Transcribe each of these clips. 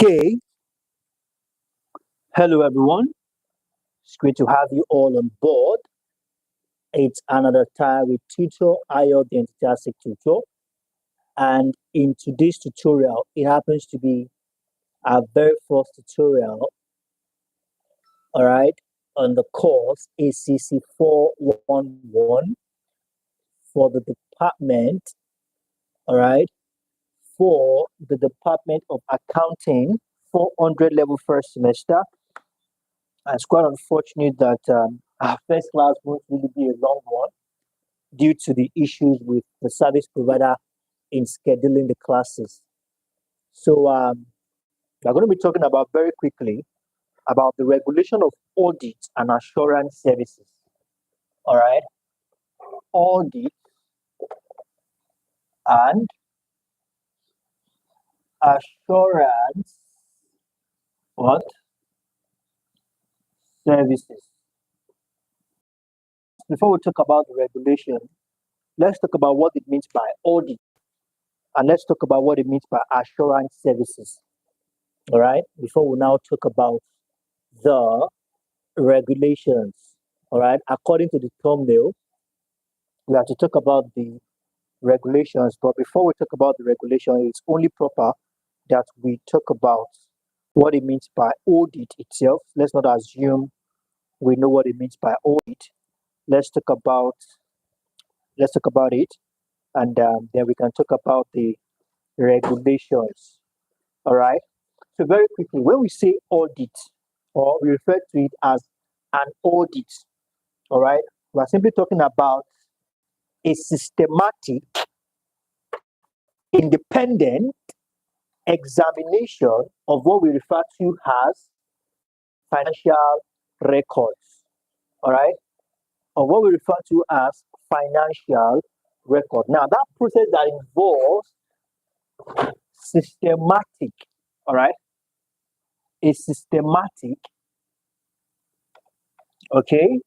Okay, hello everyone. It's great to have you all on board. It's another time with tutor Ayo the enthusiastic tutor, and in today's tutorial, it happens to be our very first tutorial. All right, on the course ACC411 for the department. All right, for the Department of Accounting, 400 level first semester. And it's quite unfortunate that our first class won't really be a long one due to the issues with the service provider in scheduling the classes. So we're going to be talking about very quickly about the regulation of audit and assurance services. All right, audit and assurance what services. Before we talk about the regulation, let's talk about what it means by audit, and let's talk about what it means by assurance services. All right, before we now talk about the regulations. All right, according to the thumbnail, we have to talk about the regulations. But before we talk about the regulation, it's only proper that we talk about what it means by audit itself. Let's not assume we know what it means by audit. Let's talk about it, and then we can talk about the regulations. All right. So very quickly, when we say audit, or we refer to it as an audit, all right, we're simply talking about a systematic, independent examination of what we refer to as financial records, all right, or what we refer to as financial record. Now, that process that involves systematic, all right, a systematic, okay,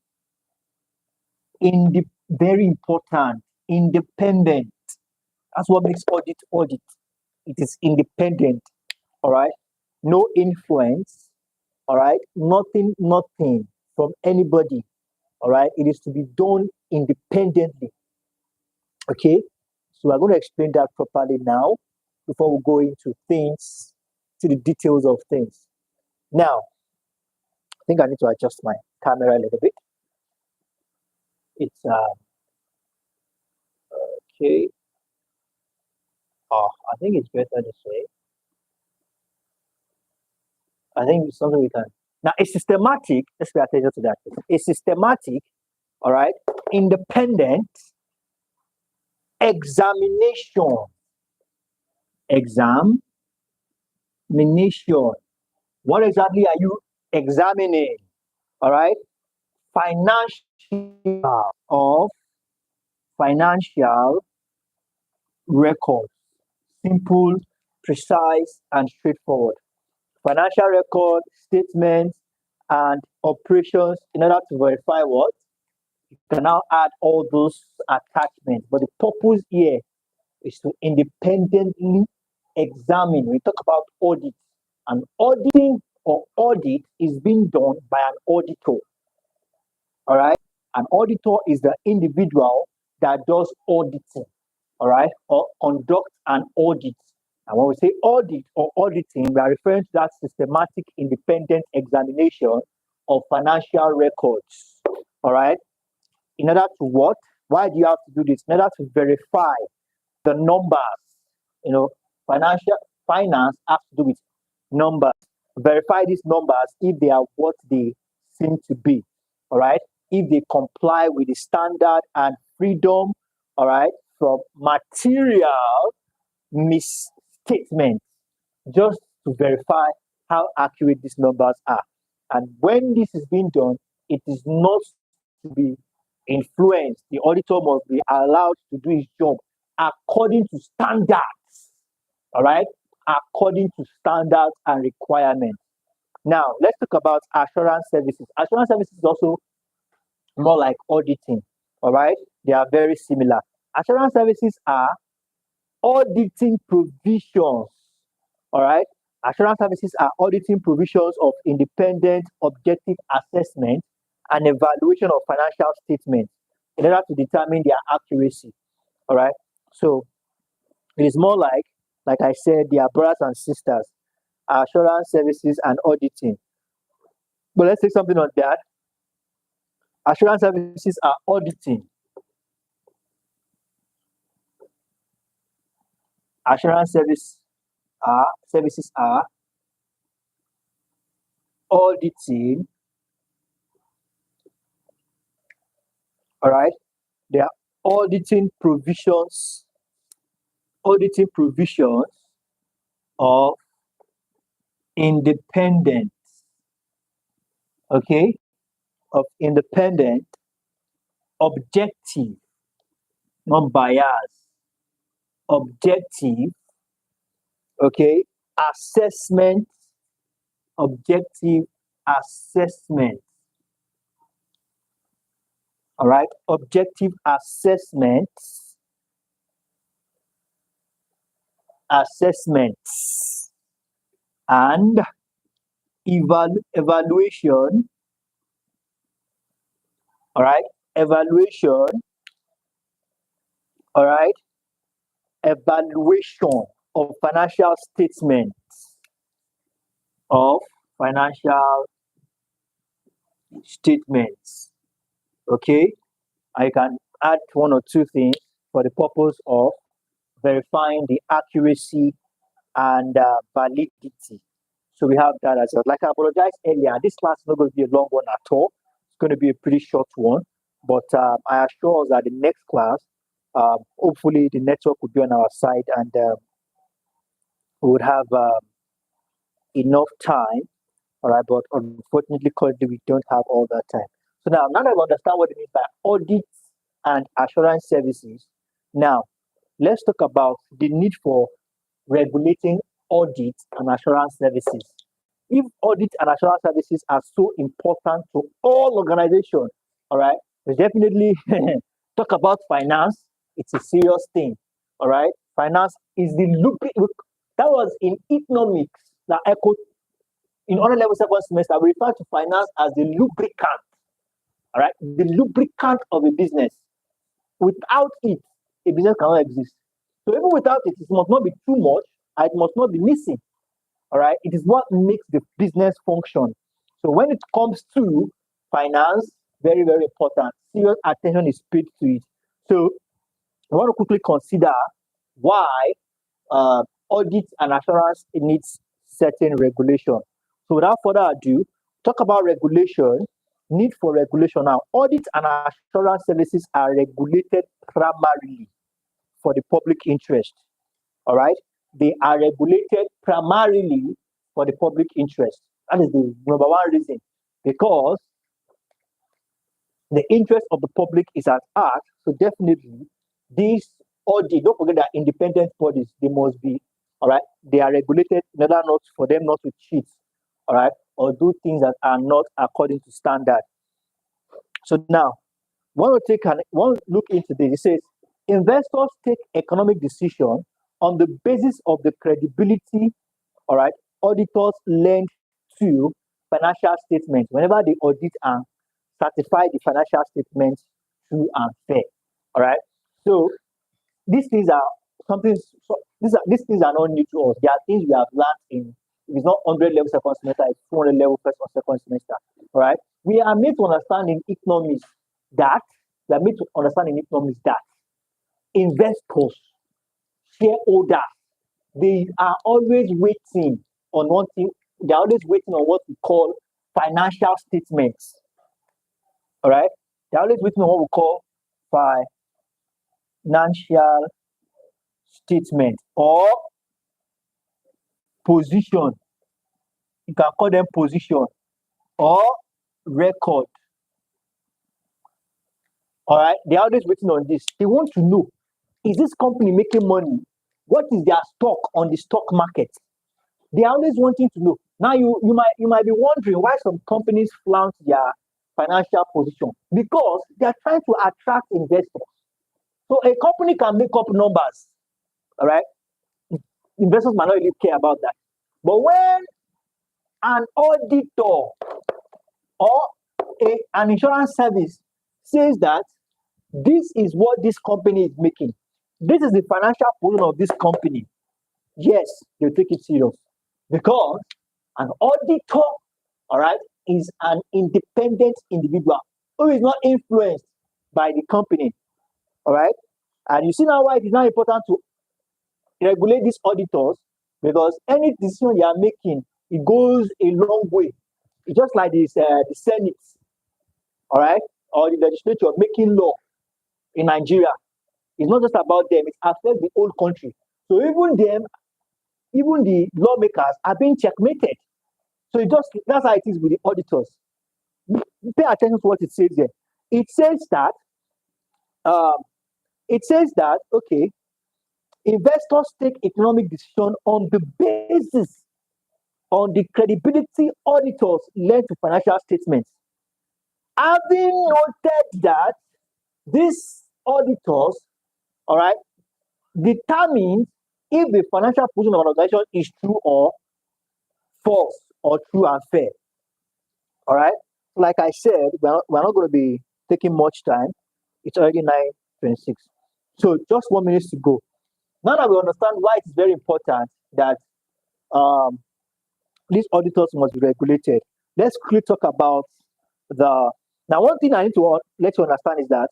very important, independent. That's what makes audit. It is independent, all right? No influence, all right? Nothing from anybody, all right? It is to be done independently, okay? So we're going to explain that properly now before we go into the details of things. Now, I think I need to adjust my camera a little bit. It's, okay. Oh, I think it's better this way. I think it's something we can. Now, a systematic, let's pay attention to that. A systematic, all right, independent examination. What exactly are you examining? All right, financial records. Simple, precise, and straightforward. Financial record, statements, and operations in order to verify what? You can now add all those attachments. But the purpose here is to independently examine. We talk about audit. And auditing or audit is being done by an auditor. All right? An auditor is the individual that does auditing, all right, or conduct an audit. And when we say audit or auditing, we are referring to that systematic independent examination of financial records. All right. In order to what? Why do you have to do this? In order to verify the numbers. You know, finance has to do with numbers. Verify these numbers if they are what they seem to be. All right. If they comply with the standard and freedom, all right, from material misstatements, just to verify how accurate these numbers are. And when this is being done, it is not to be influenced. The auditor must be allowed to do his job according to standards, all right, according to standards and requirements. Now, let's talk about assurance services. Assurance services is also more like auditing, all right? They are very similar. Assurance services are auditing provisions, all right, Assurance services are auditing provisions of independent, objective assessment and evaluation of financial statements in order to determine their accuracy. All right. So it is more like I said, they are brothers and sisters, assurance services and auditing. But let's take something on that. Assurance services are auditing. Assurance services are auditing. All right. They are auditing provisions of independent, okay, of independent, objective, not biased, objective, okay, assessment, objective assessment. All right, objective assessments, and evaluation. All right, evaluation. All right, evaluation of financial statements. Okay, I can add one or two things for the purpose of verifying the accuracy and validity. So we have that as well. Like I apologized earlier, this class is not going to be a long one at all. It's going to be a pretty short one. But I assure us that the next class, hopefully the network will be on our side and we would have enough time. All right, but unfortunately, currently we don't have all that time. So now that I understand what it means by audits and assurance services, now let's talk about the need for regulating audit and assurance services. If audit and assurance services are so important to all organizations, all right, we definitely talk about finance. It's a serious thing, all right. Finance is the lubricant. That was in economics that echoed in other level second semester. We refer to finance as the lubricant, all right, the lubricant of a business. Without it, a business cannot exist. So even without it, it must not be too much, and it must not be missing. All right, it is what makes the business function. So when it comes to finance, very, very important. Serious attention is paid to it. So I want to quickly consider why audit and assurance needs certain regulation. So without further ado, talk about regulation, need for regulation. Now, audit and assurance services are regulated primarily for the public interest. All right, they are regulated primarily for the public interest. That is the number one reason, because the interest of the public is at heart. So definitely, these audit, don't forget that independent bodies, they must be, all right, they are regulated in order not for them not to cheat, all right, or do things that are not according to standard. So now, one look into this. It says investors take economic decision on the basis of the credibility, all right, auditors lend to financial statements whenever they audit and certify the financial statements true and fair. All right. So these things are something. So these things are not new to us. They are things we have learned in. It's not 100 level second semester. It's 200 level first or second semester. All right. We are made to understand in economics that investors, shareholders, they are always waiting on one thing. They're always waiting on what we call financial statements. All right. They're always waiting on what we call financial statement or position. You can call them position or record. All right. They're always waiting on this. They want to know, is this company making money? What is their stock on the stock market? They are always wanting to know. Now you might be wondering why some companies flout their financial position, because they are trying to attract investors. So a company can make up numbers, all right? Investors might not really care about that. But when an auditor or an insurance service says that this is what this company is making, this is the financial position of this company, yes, they'll take it serious, because an auditor, all right, is an independent individual who is not influenced by the company, all right. And you see now why it is now important to regulate these auditors, because any decision they are making, it goes a long way. It's just like this, the Senate, all right, or the legislature making law in Nigeria. It's not just about them; it affects the whole country. So even them, even the lawmakers are being checkmated. So that's how it is with the auditors. Pay attention to what it says there. It says that um, okay, investors take economic decision on the basis on the credibility auditors lend to financial statements. Having noted that these auditors, all right, determine if the financial position of an organization is true or false, or true and fair. All right. Like I said, we're not going to be taking much time. It's already 9:26. So just 1 minute to go. Now that we understand why it's very important that um, these auditors must be regulated, let's quickly talk about the. Now, one thing I need to let you understand is that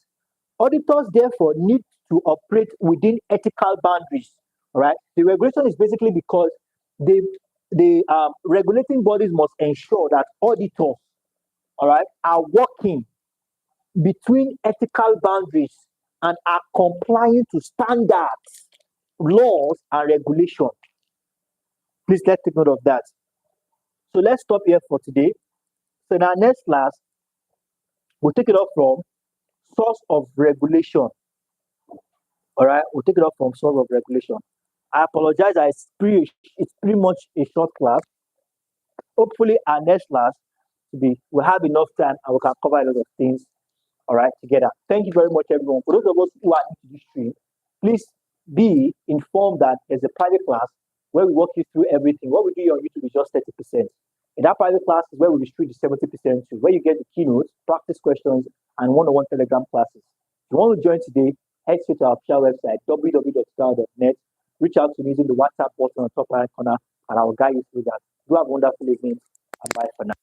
auditors therefore need to operate within ethical boundaries. All right. The regulation is basically because the regulating bodies must ensure that auditors, all right, are working between ethical boundaries and are complying to standards, laws, and regulations. Please let's take note of that. So let's stop here for today. So in our next class, we'll take it up from source of regulation. All right, we'll take it up from source of regulation. I apologize, it's pretty much a short class. Hopefully, our next class we'll have enough time and we can cover a lot of things, all right, together. Thank you very much, everyone. For those of us who are into this stream, please be informed that there's a private class where we walk you through everything. What we do on YouTube is just 30%. In that private class is where we restrict the 70% to, where you get the keynotes, practice questions, and one-on-one Telegram classes. If you want to join today, head straight to our official website, www.star.net. Reach out to me using the WhatsApp button on the top right corner, and I will guide you through that. Do have a wonderful evening, and bye for now.